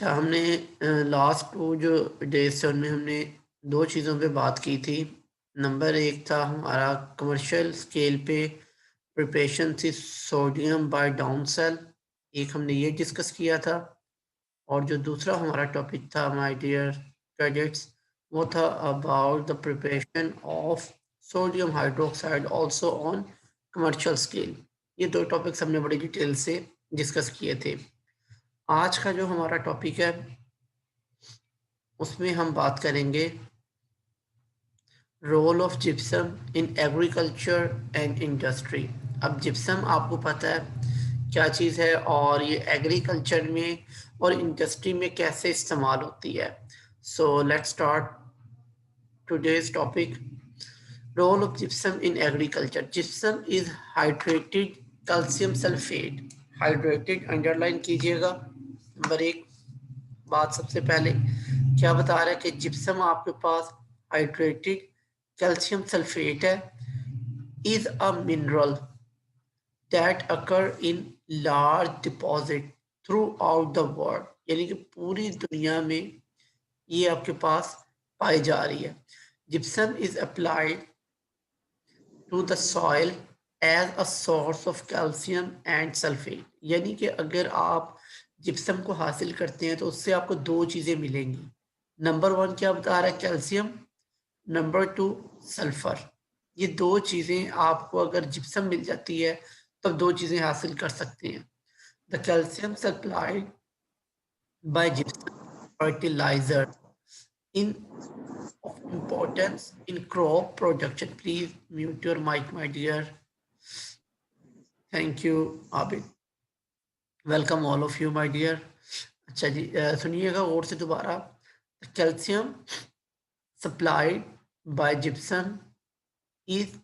अच्छा, हमने लास्ट 2 जो डेज़ थे उनमें हमने 2 चीज़ों पे बात की थी। नंबर 1 था हमारा कमर्शियल स्केल पे प्रिपरेशन थी सोडियम बाय डाउन सेल, एक हमने ये डिस्कस किया था। और जो दूसरा हमारा टॉपिक था माय डियर कैडेट्स, वो था about the preparation of sodium hydroxide also on commercial scale. ये 2 टॉपिक्स हमने बड़ी डिटेल से डिस्कस किए थे। आज का जो हमारा टॉपिक है उसमें हम बात करेंगे role of gypsum in agriculture and industry. अब जिप्सम आपको पता है क्या चीज़ है और ये एग्रीकल्चर में और इंडस्ट्री में कैसे इस्तेमाल होती है। So let's start today's topic. Role of gypsum in agriculture. Gypsum is hydrated calcium sulfate. Hydrated underline कीजिएगा। नंबर 1 बात सबसे पहले क्या बता रहा है कि जिप्सम आपके पास हाइड्रेटेड कैल्शियम सल्फेट है, is a mineral that occur in large deposit through out the world, यानी कि पूरी दुनिया में ये आपके पास पाई जा रही है। Gypsum is applied to the soil as a source of calcium and sulphate, यानी कि अगर आप जिप्सम को हासिल करते हैं तो उससे आपको 2 चीज़ें मिलेंगी। नंबर 1 क्या बता रहा है, कैल्शियम। Number 2 sulphur. ये 2 चीज़ें आपको अगर जिप्सम मिल जाती है तब 2 चीज़ें हासिल कर सकते हैं। The calcium supplied by gypsum fertilizer in of importance in crop production. Please mute your mic, my dear. Thank you, Abid. Welcome all of you, my dear. अच्छा जी, सुनिएगा और से दोबारा। Calcium supplied by gypsum is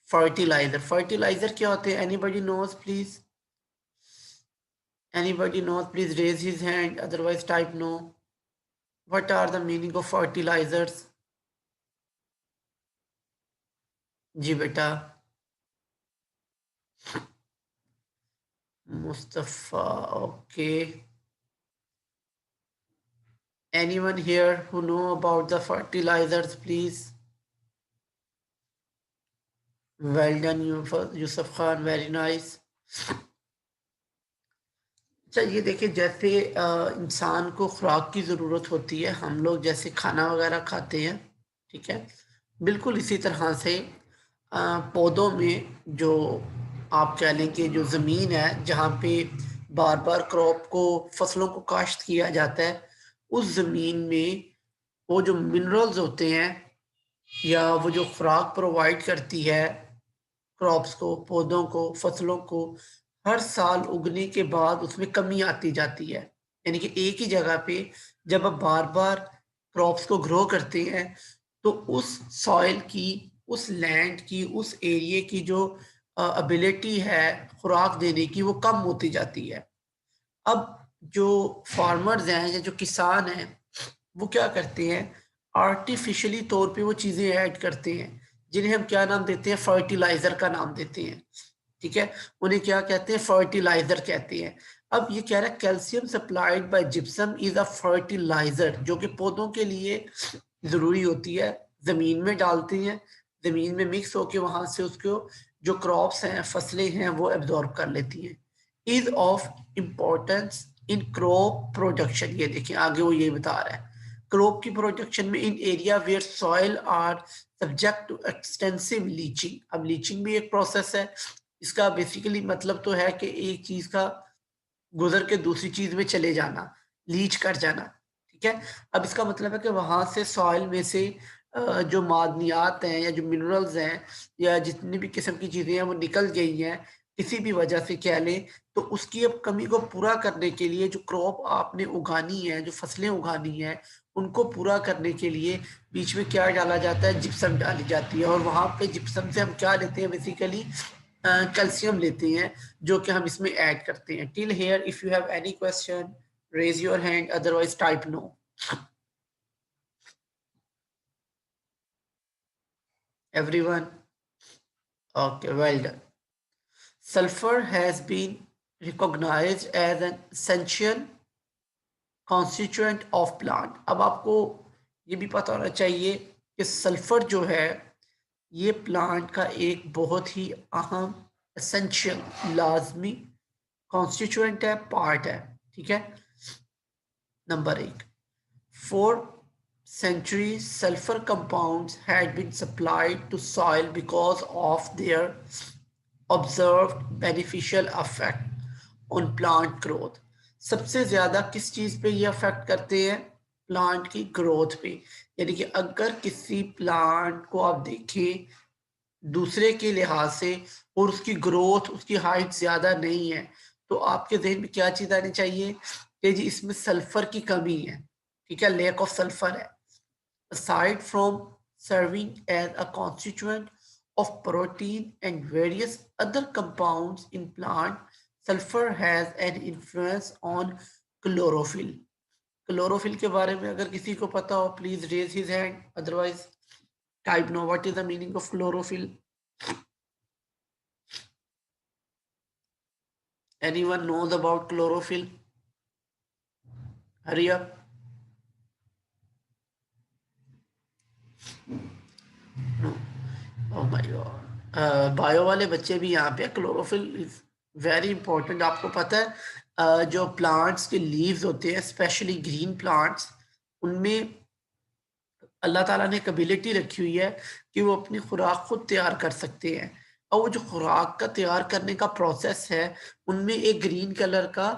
fertiliser. Fertiliser क्या होते हैं? Anybody knows please? Anybody knows please raise his hand, otherwise type no. What are the meaning of fertilisers? जी बेटा। Mustafa, okay. Anyone here who know about the fertilizers, please? Well done, Yusuf Khan, very nice. अच्छा, ये देखिए, जैसे इंसान को खुराक की ज़रूरत होती है, हम लोग जैसे खाना वगैरह खाते हैं, ठीक है, बिल्कुल इसी तरह से पौधों में जो आप कह लें कि जो ज़मीन है जहाँ पे बार बार क्रॉप को, फसलों को काश्त किया जाता है, उस ज़मीन में वो जो मिनरल्स होते हैं या वो जो खुराक प्रोवाइड करती है क्रॉप्स को, पौधों को, फसलों को, हर साल उगने के बाद उसमें कमी आती जाती है। यानी कि एक ही जगह पे जब आप बार-बार क्रॉप्स को ग्रो करते हैं तो उस सॉइल की, उस लैंड की, उस एरिया की जो एबिलिटी है खुराक देने की, वो कम होती जाती है। अब जो फार्मर्स हैं या जो किसान हैं, वो क्या करते हैं, आर्टिफिशियली तौर पे वो चीज़ें ऐड करते हैं जिन्हें हम क्या नाम देते हैं, फर्टिलाइजर का नाम देते हैं। ठीक है, उन्हें क्या कहते हैं, फर्टिलाइजर कहते हैं। अब ये कह रहा है calcium supplied by gypsum is a fertiliser, जो कि पौधों के लिए जरूरी होती है, जमीन में डालते हैं, जमीन में मिक्स होके वहां से उसको जो क्रॉप्स हैं, फसलें हैं, वो एब्जॉर्ब कर लेती हैं। Is of importance in crop production, ये देखिए आगे वो ये बता रहा है, क्रॉप की प्रोडक्शन में in area where soil are subject to extensive leaching. अब लीचिंग भी एक प्रोसेस है। इसका बेसिकली मतलब तो है कि एक चीज का गुजर के दूसरी चीज में चले जाना, लीच कर जाना। ठीक है, अब इसका मतलब है कि वहां से सॉइल में से जो मादनियात हैं या जो मिनरल्स हैं या जितनी भी किस्म की चीजें हैं वो निकल गई हैं, किसी भी वजह से कह लें, तो उसकी अब कमी को पूरा करने के लिए जो क्रॉप आपने उगानी है, जो फसलें उगानी है, उनको पूरा करने के लिए बीच में क्या डाला जाता है, जिप्सम डाली जाती है। और वहां पे जिप्सम से हम क्या लेते हैं, बेसिकली कैल्शियम लेते हैं, जो कि हम इसमें ऐड करते हैं। Till here if you have any question raise your hand, otherwise type no. Everyone, okay, well done. Sulfur has been recognized as an essential constituent of plant. अब आपको ये भी पता होना चाहिए कि सल्फर जो है ये प्लांट का एक बहुत ही अहम एसेंशियल लाजमी कॉन्स्टिट्यूएंट है, पार्ट है। ठीक है। Number 1, for centuries sulfur compounds had been supplied to soil because of their observed beneficial effect on plant growth। सबसे ज्यादा किस चीज पे ये अफेक्ट करते हैं? प्लांट की ग्रोथ पे। यानी कि अगर किसी प्लांट को आप देखें दूसरे के लिहाज से और उसकी ग्रोथ, उसकी हाइट ज्यादा नहीं है, तो आपके जहन में क्या चीज आनी चाहिए कि जी इसमें सल्फर की कमी है। ठीक है, लेक ऑफ सल्फर है। aside from serving as a constituent of protein and various other compounds in plant, sulfur has an influence on chlorophyll। Chlorophyll के बारे में अगर किसी को पता हो please raise his hand, otherwise type no what is the meaning of chlorophyll. Anyone knows about chlorophyll? Hurry up. No. Oh my God. Bio वाले बच्चे भी यहाँ पे। Chlorophyll is very important. आपको पता है जो प्लांट्स के लीव्स होते हैं स्पेशली ग्रीन प्लांट्स, उनमें अल्लाह ताला ने एक एबिलिटी रखी हुई है कि वो अपनी खुराक खुद तैयार कर सकते हैं। और वो जो खुराक का तैयार करने का प्रोसेस है उनमें एक ग्रीन कलर का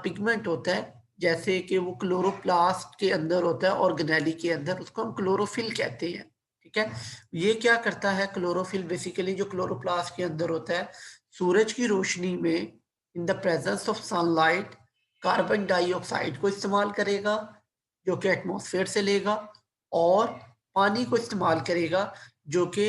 पिगमेंट होता है, जैसे कि वो क्लोरोप्लास्ट के अंदर होता है ऑर्गेनेली के अंदर, उसको हम क्लोरोफिल कहते हैं। ठीक है। ये क्या करता है क्लोरोफिल? बेसिकली जो क्लोरोप्लास्ट के अंदर होता है, सूरज की रोशनी में in the presence of sunlight carbon dioxide को इस्तेमाल करेगा जो कि एटमॉस्फेयर से लेगा, और पानी को इस्तेमाल करेगा जो कि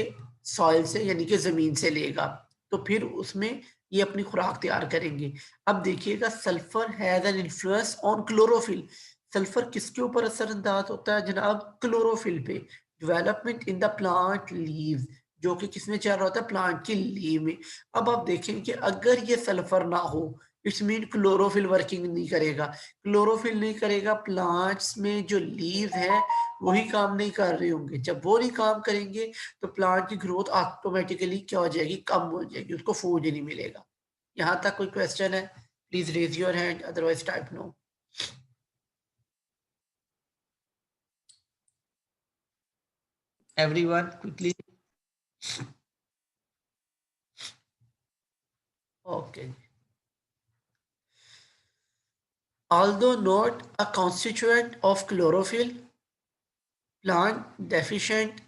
सॉइल से यानी कि जमीन से लेगा। तो फिर उसमें ये अपनी खुराक तैयार करेंगे। अब देखिएगा sulphur has an influence on chlorophyll. Sulphur किसके ऊपर असरअंदाज होता है जनाब? क्लोरोफिल पे। Development in the plant leaves, जो कि किसमें चल रहा होता है? प्लांट की लीव में। अब आप देखें कि अगर ये सल्फर ना हो, इट्स मीन क्लोरोफिल वर्किंग नहीं करेगा। क्लोरोफिल नहीं करेगा, प्लांट्स में जो लीव है वही काम नहीं कर रहे होंगे। जब वो नहीं काम करेंगे तो प्लांट की ग्रोथ ऑटोमेटिकली क्या हो जाएगी? कम हो जाएगी, उसको फूड ही नहीं मिलेगा। यहाँ तक कोई क्वेश्चन है? Please raise your hand, otherwise type no. Everyone quickly. Okay. Although not a constituent of chlorophyll, plant deficient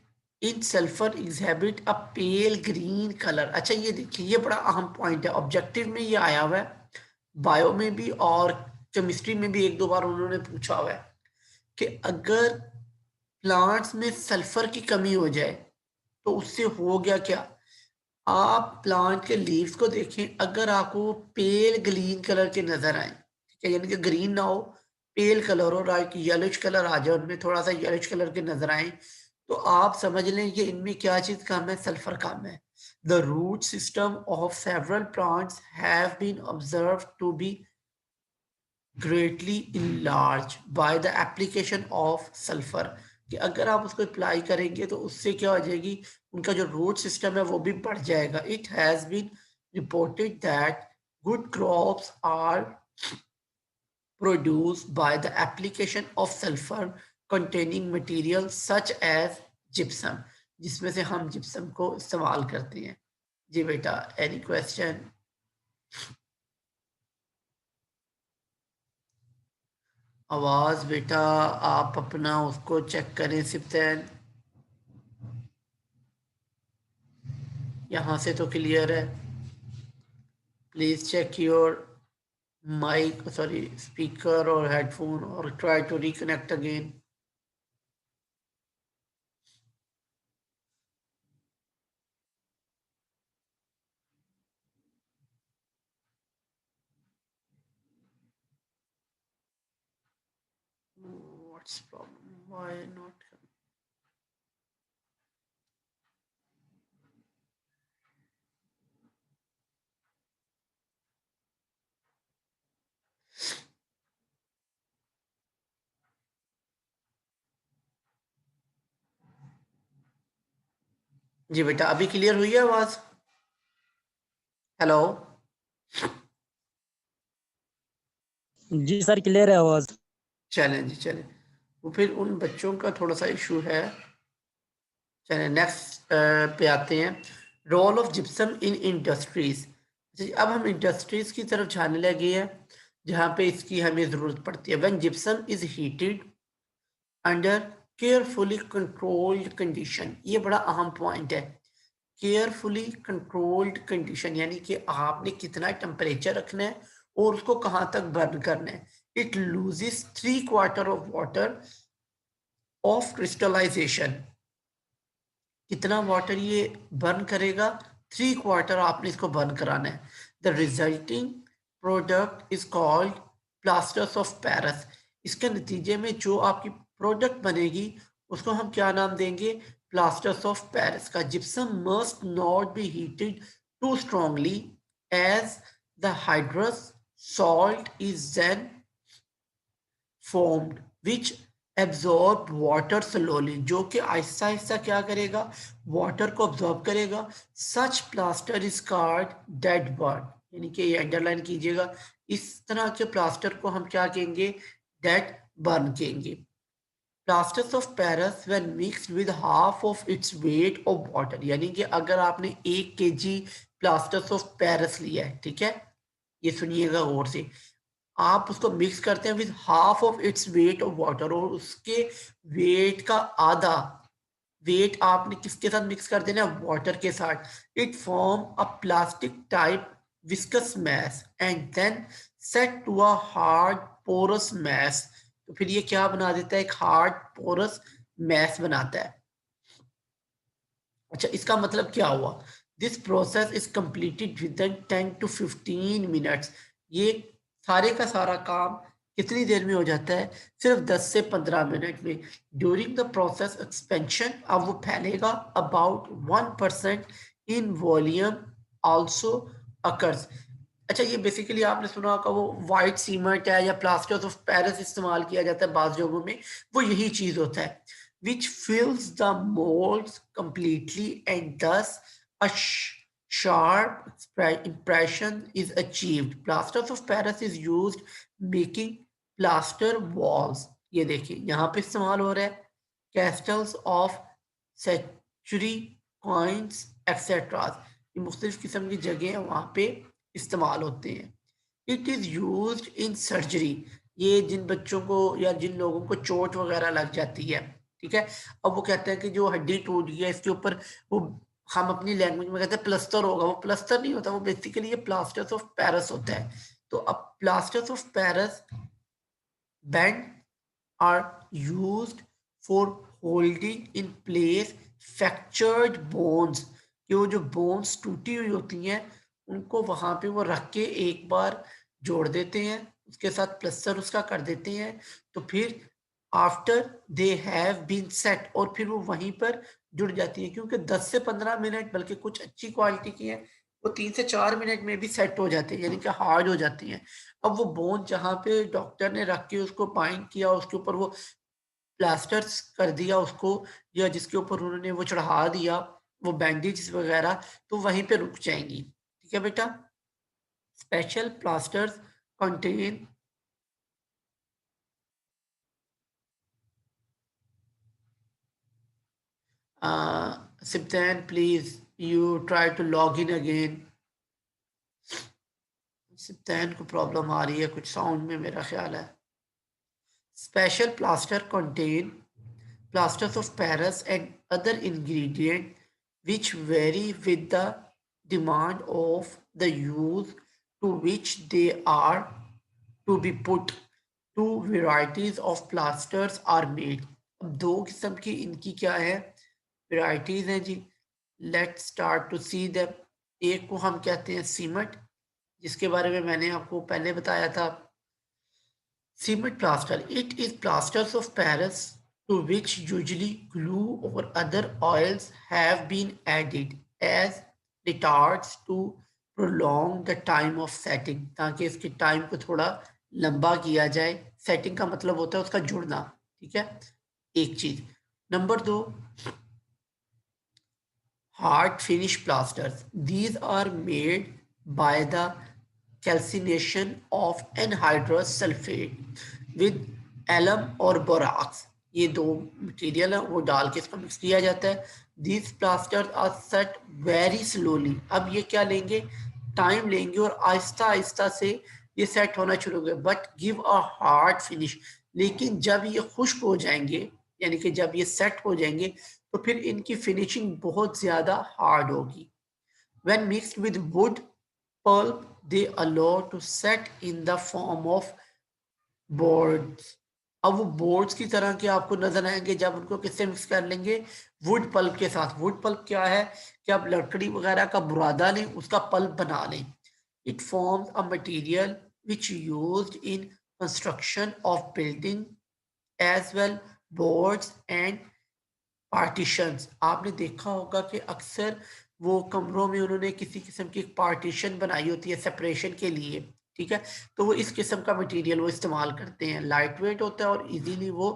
in sulfur exhibit a pale green color। अच्छा ये देखिए, ये बड़ा अहम पॉइंट है, ऑब्जेक्टिव में ये आया हुआ है, बायो में भी और केमिस्ट्री में भी एक दो बार उन्होंने पूछा हुआ है कि अगर प्लांट्स में सल्फर की कमी हो जाए तो उससे हो गया क्या। आप प्लांट के लीव्स को देखें, अगर आपको पेल ग्रीन कलर के नजर आए, ठीक है, यानी कि ग्रीन ना हो, पेल कलर हो, राइट, येलोइश कलर आ जाए उनमें, थोड़ा सा येलोइश कलर के नजर आए, तो आप समझ लें कि इनमें क्या चीज कम है? सल्फर कम है। The root system of several plants have been observed to be greatly enlarged by the application of sulfur। कि अगर आप उसको अप्लाई करेंगे तो उससे क्या हो जाएगी? उनका जो रूट सिस्टम है वो भी बढ़ जाएगा। It has been reported that good crops are produced by the application of sulfur containing material such as gypsum, जिसमें से हम जिप्सम को इस्तेमाल करते हैं। जी बेटा, एनी क्वेश्चन? आवाज बेटा आप अपना उसको चेक करें सिप्तैन। यहाँ से तो क्लियर है। Please check your mic, sorry speaker और हेडफोन, और try to reconnect again. What's problem, why not? जी बेटा, अभी क्लियर हुई है आवाज? हेलो। जी सर, क्लियर है आवाज। चलें जी, चलें। तो फिर उन बच्चों का थोड़ा सा इशू है। चलें नेक्स्ट पे आते हैं। Role of gypsum in industries. अब हम इंडस्ट्रीज की तरफ जाने लगे हैं जहाँ पे इसकी हमें ज़रूरत पड़ती है। When gypsum is heated under carefully controlled condition, ये बड़ा अहम पॉइंट है। केयरफुली कंट्रोल्ड कंडीशन यानी कि आपने कितना टेम्परेचर रखना है और उसको कहाँ तक बर्न करना है। It loses 3/4 of water of crystallisation. कितना वाटर ये बर्न करेगा? 3/4 आपने इसको बर्न कराना है। The resulting product is called plasters of Paris. इसके नतीजे में जो आपकी प्रोडक्ट बनेगी उसको हम क्या नाम देंगे? प्लास्टर्स ऑफ पेरिस का। Gypsum must not be heated too strongly as the hydrous salt is then formed which absorb water slowly, जो कि आहिस्ता आहिस्ता क्या करेगा? वाटर को ऑब्जॉर्ब करेगा। Such plaster is called dead burn, यानी कि ये अंडरलाइन कीजिएगा। इस तरह के प्लास्टर को हम क्या कहेंगे? डेड बर्न कहेंगे। Plasters of Paris when mixed with half of its weight of water, यानी कि अगर आपने 1 kg प्लास्टर्स ऑफ पेरिस लिया है, ठीक है, ये सुनिएगा गौर से, आप उसको मिक्स करते हैं with half of its weight of water, और उसके वेट का आधा वेट आपने किसके साथ मिक्स कर देना? वाटर के साथ। It form a plastic type viscous mass and then set to a hard porous mass. तो फिर ये क्या बना देता है? एक हार्ड पोरस मैस बनाता है। अच्छा, इसका मतलब क्या हुआ? This process is completed with in 10 to 15 minutes. ये सारे का सारा काम कितनी देर में हो जाता है? सिर्फ 10 से 15 मिनट में। ड्यूरिंग द प्रोसेस एक्सपेंशन, अब वो फैलेगा about 1% in volume also occurs. अच्छा, ये बेसिकली आपने सुना होगा वो वाइट सीमेंट है या प्लास्टर्स ऑफ पेरिस इस्तेमाल किया जाता है बाज़ जगहों में, वो यही चीज़ होता है। which fills the molds completely and thus a sharp impression is achieved. Plasters of Paris is used making plaster walls. ये देखिए यहाँ पे इस्तेमाल हो रहा है। Castles of century coins etc. ये मुख्तलिफ किस्म की जगह वहाँ पे इस्तेमाल होते हैं। It is used in surgery, ये जिन बच्चों को या जिन लोगों को चोट वगैरह लग जाती है, ठीक है, अब वो कहते हैं कि जो हड्डी टूट गई है इसके ऊपर, वो हम अपनी लैंग्वेज में कहते हैं प्लस्तर होगा, वो प्लस्तर नहीं होता, वो बेसिकली ये प्लास्टर्स ऑफ पेरिस होता है। तो अब plasters of Paris band are used for holding in place fractured bones, कि वो जो बोन्स टूटी हुई होती हैं उनको वहां पे वो रख के एक बार जोड़ देते हैं, उसके साथ प्लस्तर उसका कर देते हैं। तो फिर after they have been set, और फिर वो वहीं पर जुड़ जाती है, क्योंकि 10 से 15 मिनट, बल्कि कुछ अच्छी क्वालिटी की है वो 3 से 4 मिनट में भी सेट हो जाती है, यानी कि हार्ड हो जाती हैं। अब वो बोन जहाँ पे डॉक्टर ने रख के उसको बाइंड किया, उसके ऊपर वो प्लास्टर्स कर दिया उसको, या जिसके ऊपर उन्होंने वो चढ़ा दिया वो बैंडेज वगैरह, तो वहीं पे रुक जाएंगी। ठीक है बेटा। Special plasters contain Siptan, please you try to log in again. सिप्तान को प्रॉब्लम आ रही है कुछ साउंड में, मेरा ख्याल है। Special plaster contain plasters of Paris and other ingredients which vary with the demand of the use to which they are to be put. Two varieties of plasters are made. अब दो किस्म की इनकी क्या है? varieties हैं जी। Let's start to see them. एक को हम कहते हैं सीमेंट, जिसके बारे में मैंने आपको पहले बताया था। Cement plaster. It is plasters of Paris to which usually glue or other oils have been added as retards to prolong the time of setting, ताकि इसके टाइम को थोड़ा लंबा किया जाए। सेटिंग का मतलब होता है उसका जुड़ना, ठीक है, एक चीज। Number 2, hard finish plasters. These are made by the calcination of anhydrous sulfate with alum और बोराक्स, ये दो मटेरियल है वो डाल के इसको मिक्स किया जाता है. These plasters are set very slowly. अब ये क्या लेंगे, टाइम लेंगे और आहिस्ता आहिस्ता से ये सेट होना शुरू होगा. But give a hard finish, लेकिन जब ये खुश्क हो जाएंगे यानी कि जब ये सेट हो जाएंगे तो फिर इनकी फिनिशिंग बहुत ज्यादा हार्ड होगी. When mixed with wood pulp, they allow to set in the form of boards. अब वो बोर्ड्स की तरह के आपको नजर आएंगे जब उनको किससे मिक्स कर लेंगे, वुड पल्प के साथ. वुड पल्प क्या है कि आप लकड़ी वगैरह का बुरादा लें, उसका पल्प बना लें. It forms a material which used in construction of building as well boards and partitions. आपने देखा होगा कि अक्सर वो कमरों में उन्होंने किसी किस्म की पार्टीशन बनाई होती है सेपरेशन के लिए, ठीक है. तो वो इस किस्म का मटेरियल वो इस्तेमाल करते हैं. लाइट वेट होता है और इजीली वो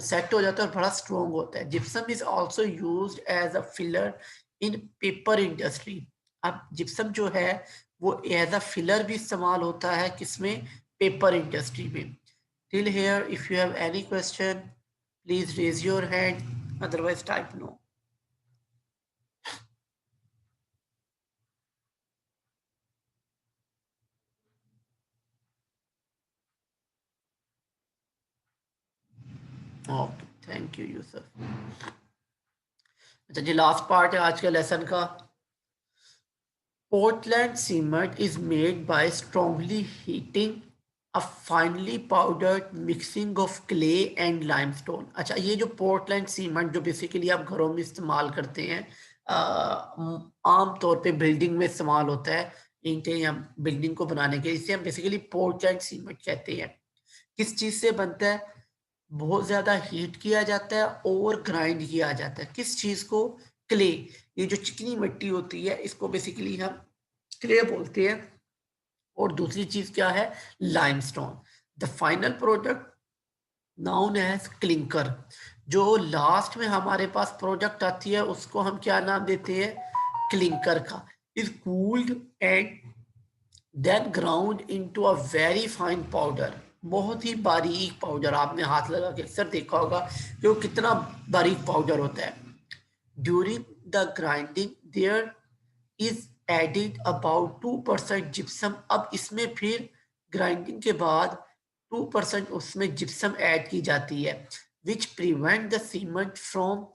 सेट हो जाता है और बड़ा स्ट्रॉन्ग होता है. Gypsum is also used as a filler in paper industry. अब जिप्सम जो है वो एज अ फिलर भी इस्तेमाल होता है किसमें, पेपर इंडस्ट्री में. Till here if you have any question please raise your hand, otherwise type no. Okay, thank you Yusuf. अच्छा जी, लास्ट पार्ट है आज के लेसन का. Portland cement is made by strongly heating a finely powdered mixing of clay and limestone. अच्छा, ये जो Portland cement जो बेसिकली आप घरों में इस्तेमाल करते हैं, आम तौर पे बिल्डिंग में इस्तेमाल होता है, ईंटें या बिल्डिंग को बनाने के, इसे हम बेसिकली पोर्टलैंड सीमेंट कहते हैं. किस चीज से बनता है, बहुत ज्यादा हीट किया जाता है और ग्राइंड किया जाता है. किस चीज को, क्ले. ये जो चिकनी मिट्टी होती है इसको बेसिकली हम क्ले बोलते हैं. और दूसरी चीज क्या है, limestone. The final product known as clinker. जो लास्ट में हमारे पास प्रोडक्ट आती है उसको हम क्या नाम देते हैं, क्लिंकर का. Is cooled and then ground into a very fine powder. बहुत ही बारीक पाउडर. आपने हाथ लगा के अक्सर देखा होगा कि वो कितना बारीक पाउडर होता है. During the grinding there is added about 2% gypsum. अब इसमें फिर ग्राइंडिंग के बाद 2% उसमें जिप्सम ऐड की जाती है, which prevent the cement from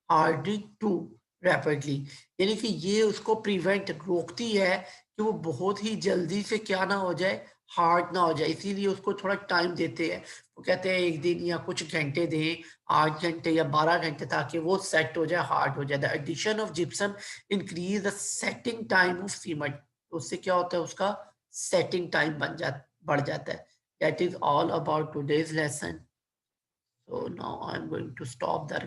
hardening too rapidly. यानी कि ये उसको प्रिवेंट, रोकती है कि वो बहुत ही जल्दी से क्या ना हो जाए, हार्ड ना हो जाए. इसीलिए उसको थोड़ा टाइम देते हैं. वो कहते हैं एक दिन या कुछ घंटे दें, 8 घंटे या 12 घंटे, ताकि वो सेट हो जाए, हार्ड हो जाए. The addition of gypsum increase the setting time of cement. उससे क्या होता है, उसका सेटिंग टाइम बढ़ जाता है. That is all about today's lesson. So now I'm going to stop the